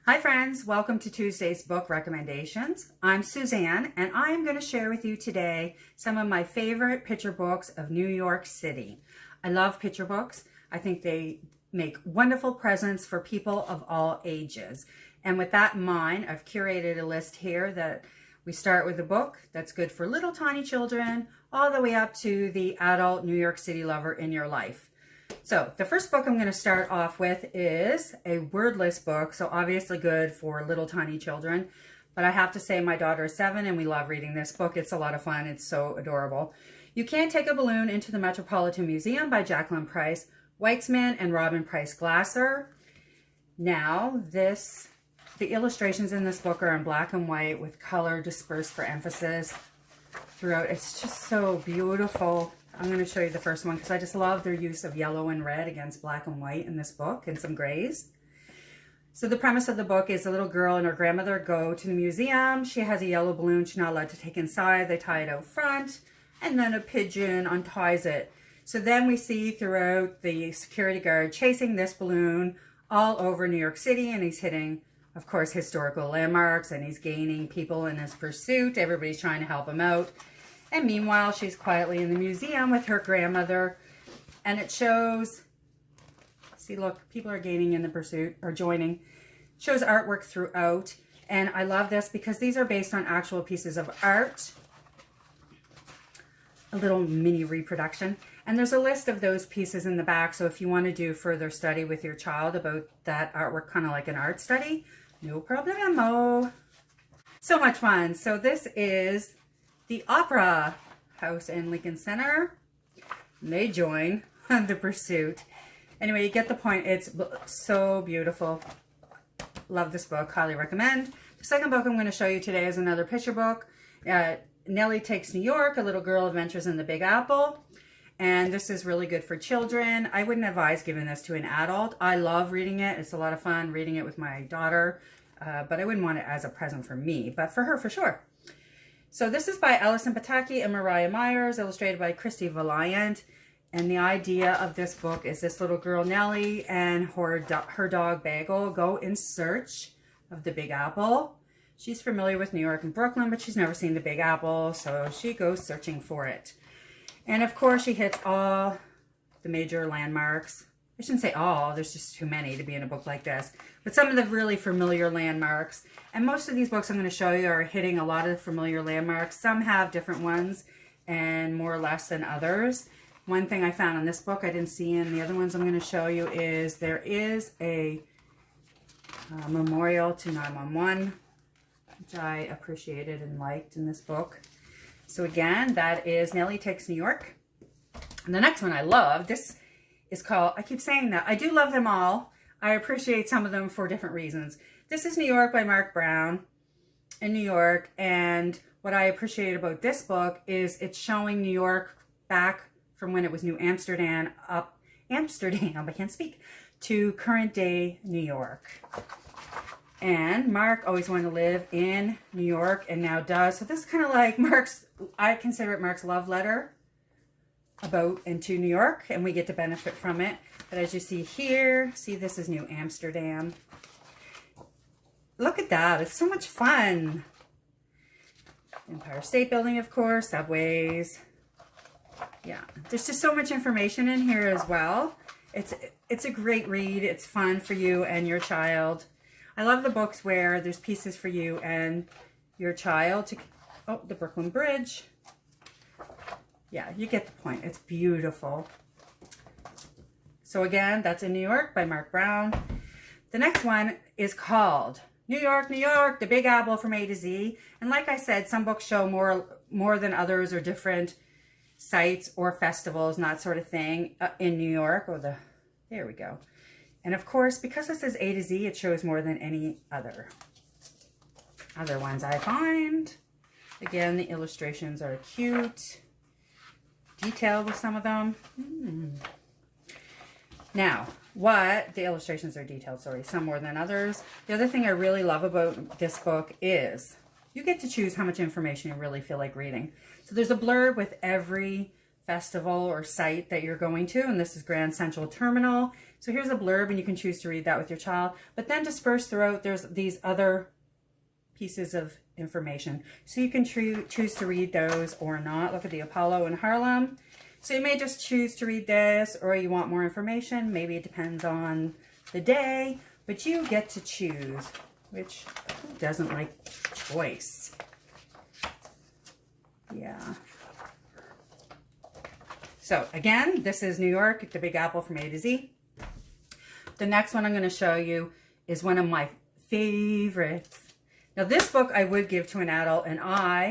Hi friends, welcome to Tuesday's book recommendations. I'm Suzanne and I am going to share with you today some of my favorite picture books of New York City. I love picture books. I think they make wonderful presents for people of all ages. And with that in mind, I've curated a list here that we start with a book that's good for little tiny children all the way up to the adult New York City lover in your life. So the first book I'm going to start off with is a wordless book, so obviously good for little tiny children. But I have to say my daughter is 7 and we love reading this book. It's a lot of fun. It's so adorable. You Can't Take a Balloon into the Metropolitan Museum by Jacqueline Price Weitzman and Robin Price Glasser. Now the illustrations in this book are in black and white with color dispersed for emphasis throughout. It's just so beautiful. I'm going to show you the first one because I just love their use of yellow and red against black and white in this book and some grays. So the premise of the book is a little girl and her grandmother go to the museum. She has a yellow balloon she's not allowed to take inside. They tie it out front and then a pigeon unties it. So then we see throughout the security guard chasing this balloon all over New York City, and he's hitting, of course, historical landmarks, and he's gaining people in his pursuit. Everybody's trying to help him out. And meanwhile, she's quietly in the museum with her grandmother. And it shows, see, look, people are gaining in the pursuit, or joining. Shows artwork throughout. And I love this because these are based on actual pieces of art. A little mini reproduction. And there's a list of those pieces in the back. So if you want to do further study with your child about that artwork, kind of like an art study, no problemo. So much fun. So this is the Opera House in Lincoln Center. And they join the pursuit. Anyway, you get the point. It's so beautiful. Love this book. Highly recommend. The second book I'm going to show you today is another picture book. Nellie Takes New York, A Little Girl Adventures in the Big Apple. And this is really good for children. I wouldn't advise giving this to an adult. I love reading it. It's a lot of fun reading it with my daughter. But I wouldn't want it as a present for me, but for her for sure. So this is by Allison Pataki and Mariah Myers, illustrated by Christy Valiant. And the idea of this book is this little girl, Nellie, and her dog, Bagel, go in search of the Big Apple. She's familiar with New York and Brooklyn, but she's never seen the Big Apple, so she goes searching for it. And of course, she hits all the major landmarks. I shouldn't say all, there's just too many to be in a book like this. But some of the really familiar landmarks. And most of these books I'm going to show you are hitting a lot of the familiar landmarks. Some have different ones and more or less than others. One thing I found in this book I didn't see in the other ones I'm going to show you is there is a memorial to 911, which I appreciated and liked in this book. So again, that is Nellie Takes New York. And the next one I love, this is called, I keep saying that, I do love them all. I appreciate some of them for different reasons. This is New York by Mark Brown in New York. And what I appreciate about this book is it's showing New York back from when it was New Amsterdam I can't speak, to current day New York. And Mark always wanted to live in New York and now does. So this is kind of like I consider it Mark's love letter about and to New York, and we get to benefit from it. But as you see here, see, this is New Amsterdam. Look at that. It's so much fun. Empire State Building, of course, subways. Yeah, there's just so much information in here as well. It's a great read. It's fun for you and your child. I love the books where there's pieces for you and your child to, oh, the Brooklyn Bridge. Yeah, you get the point. It's beautiful. So again, that's in New York by Mark Brown. The next one is called New York, New York, the Big Apple from A to Z. And like I said, some books show more than others, or different sites or festivals and that sort of thing in New York. There we go. And of course, because this is A to Z, it shows more than any other ones I find. Again, the illustrations are cute. Detailed with some of them. Now, the illustrations are detailed, sorry, some more than others. The other thing I really love about this book is you get to choose how much information you really feel like reading. So there's a blurb with every festival or site that you're going to, and this is Grand Central Terminal. So here's a blurb, and you can choose to read that with your child. But then dispersed throughout, there's these other pieces of information. So you can choose to read those or not. Look at the Apollo in Harlem. So you may just choose to read this, or you want more information. Maybe it depends on the day, but you get to choose, which who doesn't like choice? Yeah. So again, this is New York, the Big Apple from A to Z. The next one I'm going to show you is one of my favorites. Now this book I would give to an adult, and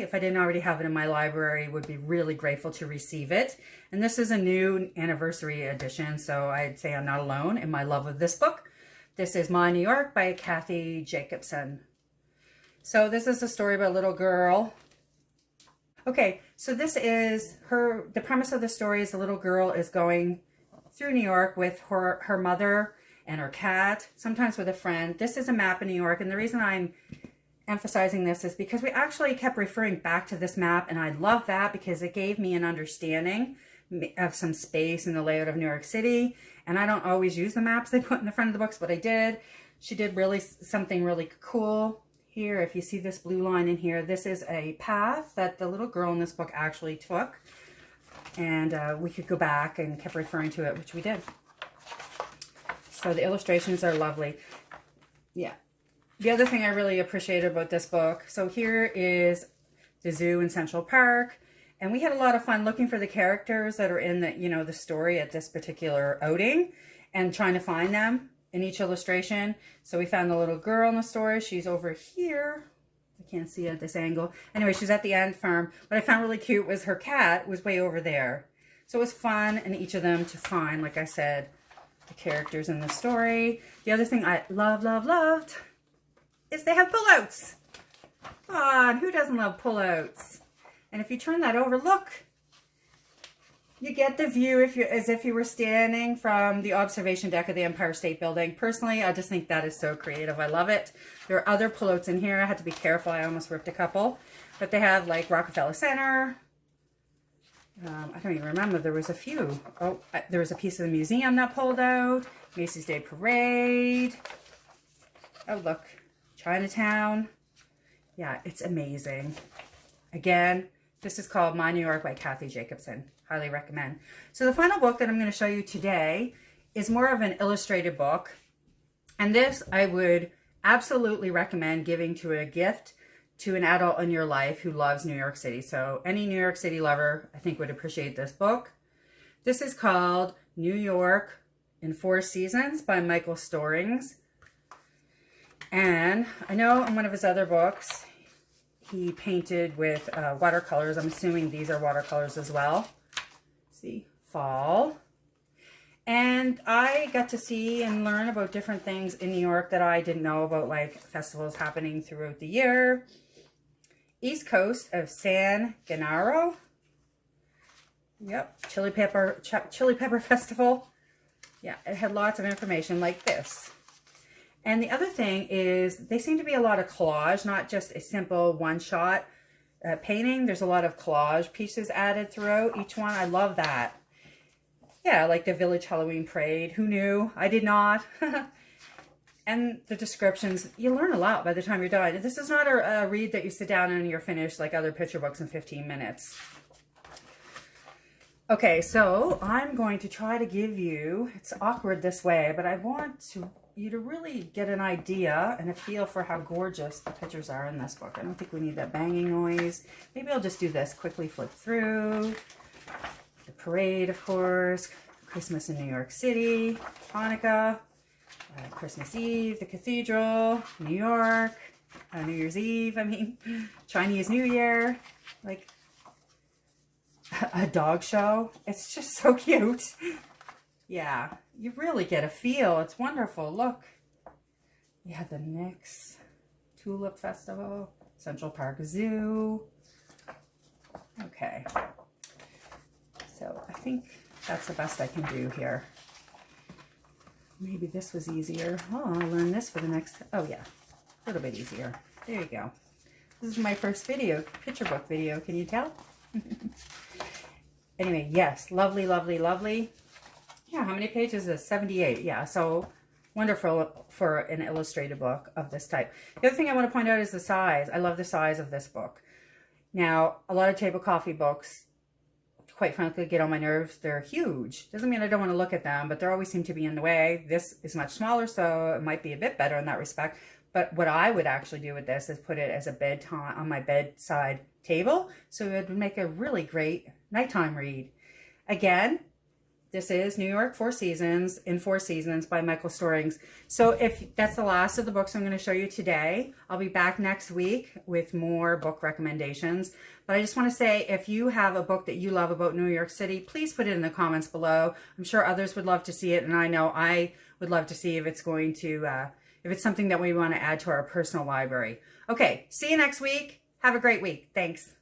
if I didn't already have it in my library, would be really grateful to receive it. And this is a new anniversary edition, so I'd say I'm not alone in my love of this book. This is My New York by Kathy Jacobson. So this is a story about a little girl. Okay, so this is the premise of the story is a little girl is going through New York with her mother and her cat, sometimes with a friend. This is a map of New York, and the reason I'm emphasizing this is because we actually kept referring back to this map, and I love that because it gave me an understanding of some space in the layout of New York City. And I don't always use the maps they put in the front of the books, but I did. She did something really cool here. If you see this blue line in here, this is a path that the little girl in this book actually took, and we could go back and kept referring to it, which we did. So the illustrations are lovely. Yeah. The other thing I really appreciated about this book, so here is the zoo in Central Park, and we had a lot of fun looking for the characters that are in the story at this particular outing and trying to find them in each illustration. So we found the little girl in the story. She's over here. I can't see at this angle. Anyway, she's at the Ant Farm. What I found really cute was her cat was way over there. So it was fun in each of them to find, like I said, the characters in the story. The other thing I loved is they have pullouts. Come on, who doesn't love pullouts? And if you turn that over, look, you get the view as if you were standing from the observation deck of the Empire State Building. Personally, I just think that is so creative. I love it. There are other pullouts in here. I had to be careful. I almost ripped a couple. But they have like Rockefeller Center. I don't even remember. There was a few. Oh, there was a piece of the museum that pulled out. Macy's Day Parade. Oh, look. Chinatown. Yeah, it's amazing. Again, this is called My New York by Kathy Jacobson. Highly recommend. So the final book that I'm going to show you today is more of an illustrated book. And this I would absolutely recommend giving to a gift to an adult in your life who loves New York City. So any New York City lover, I think, would appreciate this book. This is called New York in 4 Seasons by Michael Storings. And I know in one of his other books, he painted with watercolors. I'm assuming these are watercolors as well. See, fall. And I got to see and learn about different things in New York that I didn't know about, like festivals happening throughout the year. East Coast of San Gennaro. Yep, Chili Pepper Festival. Yeah, it had lots of information like this. And the other thing is they seem to be a lot of collage, not just a simple one-shot painting. There's a lot of collage pieces added throughout each one. I love that. Yeah, like the Village Halloween Parade. Who knew? I did not. And the descriptions, you learn a lot by the time you're done. This is not a read that you sit down and you're finished like other picture books in 15 minutes. Okay, so I'm going to try to give you, it's awkward this way, but I want you to really get an idea and a feel for how gorgeous the pictures are in this book. I don't think we need that banging noise. Maybe I'll just do this, quickly flip through. The parade, of course, Christmas in New York City, Hanukkah, Christmas Eve, the cathedral, New York, New Year's Eve, Chinese New Year, like a dog show. It's just so cute. Yeah, you really get a feel. It's wonderful. Look. Yeah, the Knicks, Tulip Festival, Central Park Zoo. Okay. So I think that's the best I can do here. Maybe this was easier. Oh, I'll learn this for the next, oh yeah, a little bit easier. There you go. This is my first video, picture book video. Can you tell? Anyway, yes, lovely, lovely, lovely. Yeah, how many pages is this? 78. Yeah, so wonderful for an illustrated book of this type. The other thing I want to point out is the size. I love the size of this book. Now, a lot of table coffee books, quite frankly, get on my nerves. They're huge. Doesn't mean I don't want to look at them, but they always seem to be in the way. This is much smaller, so it might be a bit better in that respect. But what I would actually do with this is put it as a bedtime on my bedside table, so it would make a really great nighttime read. Again, this is New York Four Seasons in Four Seasons by Michael Storings. So if that's the last of the books I'm going to show you today, I'll be back next week with more book recommendations. But I just want to say, if you have a book that you love about New York City, please put it in the comments below. I'm sure others would love to see it, and I know I would love to see if it's going to, if it's something that we want to add to our personal library. Okay, see you next week. Have a great week. Thanks.